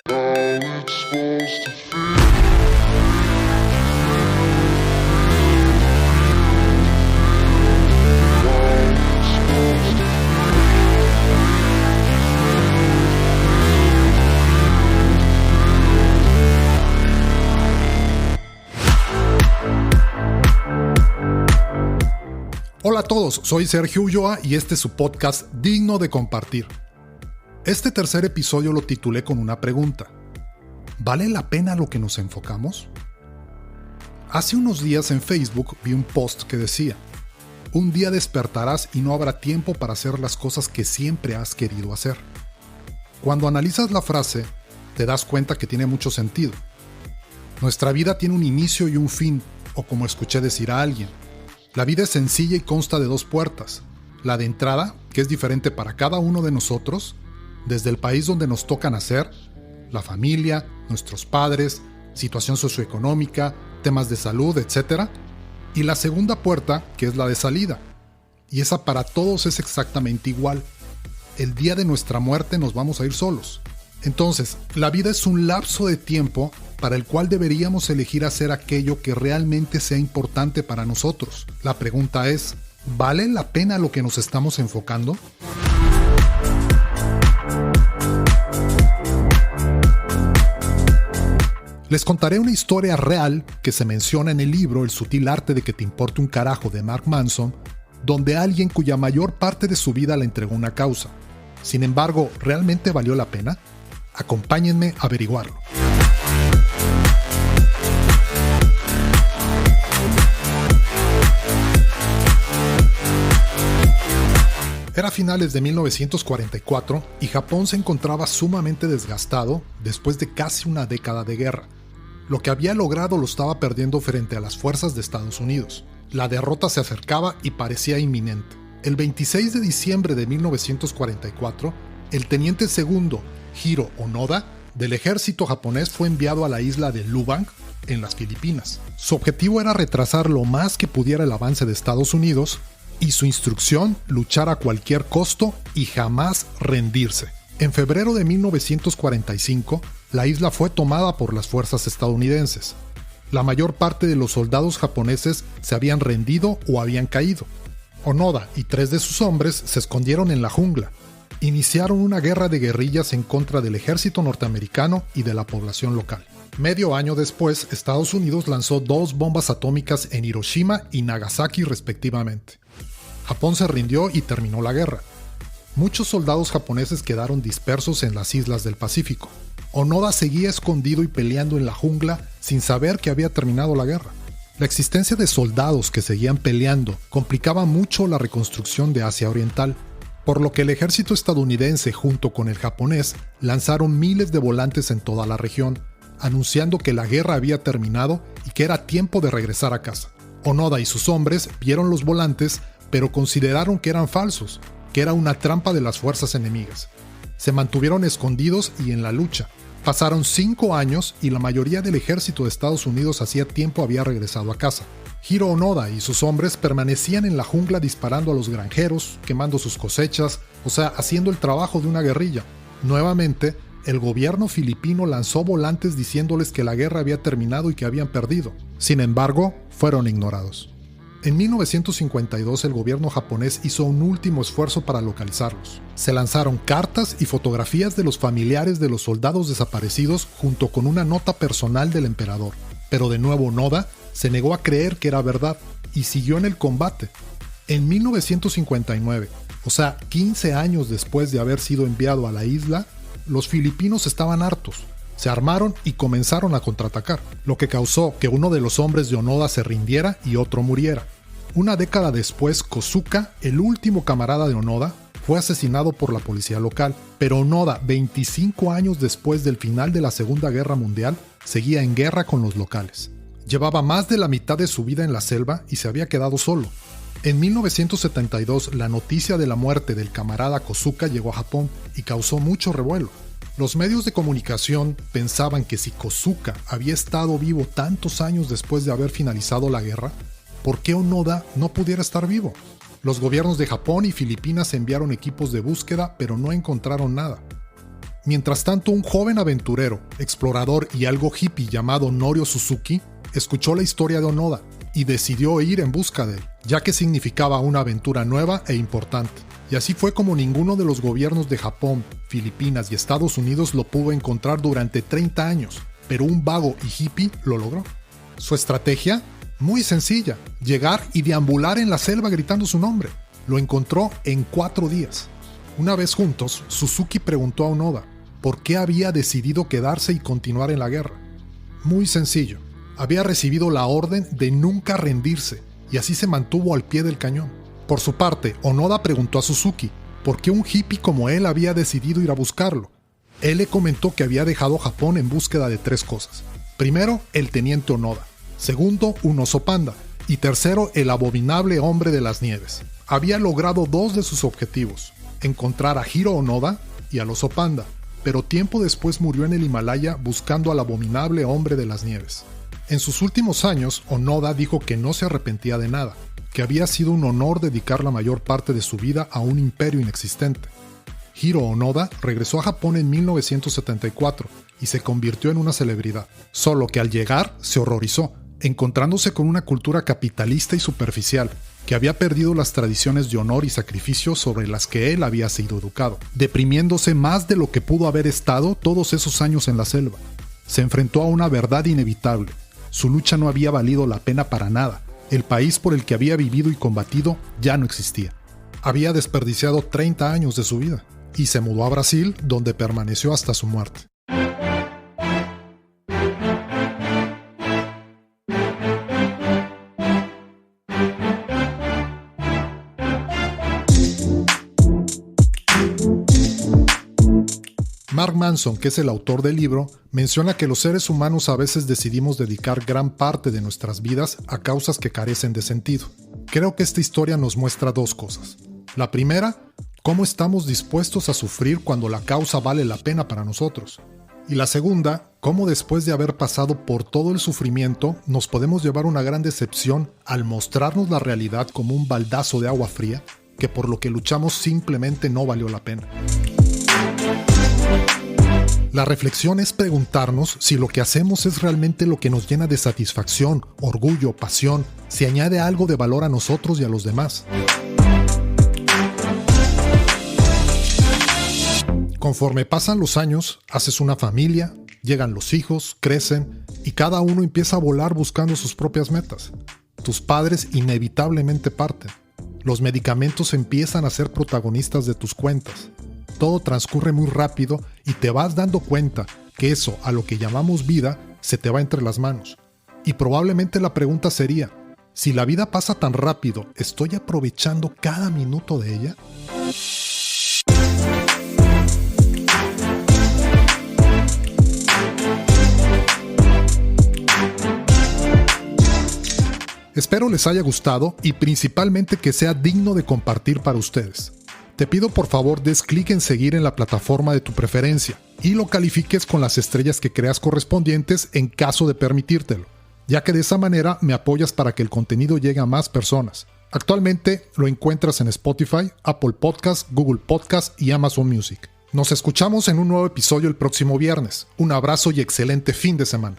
Hola a todos, soy Sergio Ulloa y este es su podcast digno de compartir. Este tercer episodio lo titulé con una pregunta. ¿Vale la pena lo que nos enfocamos? Hace unos días en Facebook vi un post que decía: un día despertarás y no habrá tiempo para hacer las cosas que siempre has querido hacer. Cuando analizas la frase, te das cuenta que tiene mucho sentido. Nuestra vida tiene un inicio y un fin, o como escuché decir a alguien, la vida es sencilla y consta de dos puertas. La de entrada, que es diferente para cada uno de nosotros, desde el país donde nos toca nacer, la familia, nuestros padres, situación socioeconómica, temas de salud, etc. Y la segunda puerta, que es la de salida. Y esa para todos es exactamente igual. El día de nuestra muerte nos vamos a ir solos. Entonces, la vida es un lapso de tiempo para el cual deberíamos elegir hacer aquello que realmente sea importante para nosotros. La pregunta es, ¿vale la pena lo que nos estamos enfocando? Les contaré una historia real que se menciona en el libro El sutil arte de que te importe un carajo de Mark Manson, donde alguien cuya mayor parte de su vida la entregó a una causa. Sin embargo, ¿realmente valió la pena? Acompáñenme a averiguarlo. Era finales de 1944 y Japón se encontraba sumamente desgastado después de casi una década de guerra. Lo que había logrado lo estaba perdiendo frente a las fuerzas de Estados Unidos. La derrota se acercaba y parecía inminente. El 26 de diciembre de 1944, el teniente segundo Hiro Onoda del ejército japonés fue enviado a la isla de Lubang, en las Filipinas. Su objetivo era retrasar lo más que pudiera el avance de Estados Unidos y su instrucción, luchar a cualquier costo y jamás rendirse. En febrero de 1945, la isla fue tomada por las fuerzas estadounidenses. La mayor parte de los soldados japoneses se habían rendido o habían caído. Onoda y 3 de sus hombres se escondieron en la jungla. Iniciaron una guerra de guerrillas en contra del ejército norteamericano y de la población local. Medio año después, Estados Unidos lanzó 2 bombas atómicas en Hiroshima y Nagasaki respectivamente. Japón se rindió y terminó la guerra. Muchos soldados japoneses quedaron dispersos en las islas del Pacífico. Onoda seguía escondido y peleando en la jungla sin saber que había terminado la guerra. La existencia de soldados que seguían peleando complicaba mucho la reconstrucción de Asia Oriental, por lo que el ejército estadounidense junto con el japonés lanzaron miles de volantes en toda la región, anunciando que la guerra había terminado y que era tiempo de regresar a casa. Onoda y sus hombres vieron los volantes, pero consideraron que eran falsos, que era una trampa de las fuerzas enemigas. Se mantuvieron escondidos y en la lucha. Pasaron 5 años y la mayoría del ejército de Estados Unidos hacía tiempo había regresado a casa. Hiro Onoda y sus hombres permanecían en la jungla disparando a los granjeros, quemando sus cosechas, o sea, haciendo el trabajo de una guerrilla. Nuevamente, el gobierno filipino lanzó volantes diciéndoles que la guerra había terminado y que habían perdido. Sin embargo, fueron ignorados. En 1952 el gobierno japonés hizo un último esfuerzo para localizarlos. Se lanzaron cartas y fotografías de los familiares de los soldados desaparecidos junto con una nota personal del emperador. Pero de nuevo Onoda se negó a creer que era verdad y siguió en el combate. En 1959, o sea 15 años después de haber sido enviado a la isla, los filipinos estaban hartos. Se armaron y comenzaron a contraatacar, lo que causó que uno de los hombres de Onoda se rindiera y otro muriera. Una década después, Kosuka, el último camarada de Onoda, fue asesinado por la policía local, pero Onoda, 25 años después del final de la Segunda Guerra Mundial, seguía en guerra con los locales. Llevaba más de la mitad de su vida en la selva y se había quedado solo. En 1972, la noticia de la muerte del camarada Kosuka llegó a Japón y causó mucho revuelo. Los medios de comunicación pensaban que si Kosuka había estado vivo tantos años después de haber finalizado la guerra, ¿por qué Onoda no pudiera estar vivo? Los gobiernos de Japón y Filipinas enviaron equipos de búsqueda, pero no encontraron nada. Mientras tanto, un joven aventurero, explorador y algo hippie llamado Norio Suzuki escuchó la historia de Onoda y decidió ir en busca de él, ya que significaba una aventura nueva e importante. Y así fue como ninguno de los gobiernos de Japón, Filipinas y Estados Unidos lo pudo encontrar durante 30 años, pero un vago y hippie lo logró. Su estrategia, muy sencilla, llegar y deambular en la selva gritando su nombre. Lo encontró en 4 días. Una vez juntos, Suzuki preguntó a Onoda por qué había decidido quedarse y continuar en la guerra. Muy sencillo, había recibido la orden de nunca rendirse y así se mantuvo al pie del cañón. Por su parte, Onoda preguntó a Suzuki por qué un hippie como él había decidido ir a buscarlo. Él le comentó que había dejado Japón en búsqueda de 3 cosas. Primero, el teniente Onoda. Segundo, un oso panda. Y tercero, el abominable hombre de las nieves. Había logrado 2 de sus objetivos: encontrar a Hiro Onoda y al oso panda, pero tiempo después murió en el Himalaya buscando al abominable hombre de las nieves. En sus últimos años, Onoda dijo que no se arrepentía de nada, que había sido un honor dedicar la mayor parte de su vida a un imperio inexistente. Hiro Onoda regresó a Japón en 1974 y se convirtió en una celebridad, solo que al llegar se horrorizó, encontrándose con una cultura capitalista y superficial, que había perdido las tradiciones de honor y sacrificio sobre las que él había sido educado, deprimiéndose más de lo que pudo haber estado todos esos años en la selva. Se enfrentó a una verdad inevitable: su lucha no había valido la pena para nada. El país por el que había vivido y combatido ya no existía. Había desperdiciado 30 años de su vida y se mudó a Brasil, donde permaneció hasta su muerte. Mark Manson, que es el autor del libro, menciona que los seres humanos a veces decidimos dedicar gran parte de nuestras vidas a causas que carecen de sentido. Creo que esta historia nos muestra 2 cosas. La primera, cómo estamos dispuestos a sufrir cuando la causa vale la pena para nosotros. Y la segunda, cómo después de haber pasado por todo el sufrimiento, nos podemos llevar una gran decepción al mostrarnos la realidad como un baldazo de agua fría, que por lo que luchamos simplemente no valió la pena. La reflexión es preguntarnos si lo que hacemos es realmente lo que nos llena de satisfacción, orgullo, pasión, si añade algo de valor a nosotros y a los demás. Conforme pasan los años, haces una familia, llegan los hijos, crecen y cada uno empieza a volar buscando sus propias metas. Tus padres inevitablemente parten. Los medicamentos empiezan a ser protagonistas de tus cuentas. Todo transcurre muy rápido y te vas dando cuenta que eso, a lo que llamamos vida, se te va entre las manos. Y probablemente la pregunta sería: si la vida pasa tan rápido, ¿estoy aprovechando cada minuto de ella? Espero les haya gustado y principalmente que sea digno de compartir para ustedes. Te pido por favor des clic en seguir en la plataforma de tu preferencia y lo califiques con las estrellas que creas correspondientes en caso de permitírtelo, ya que de esa manera me apoyas para que el contenido llegue a más personas. Actualmente lo encuentras en Spotify, Apple Podcasts, Google Podcasts y Amazon Music. Nos escuchamos en un nuevo episodio el próximo viernes. Un abrazo y excelente fin de semana.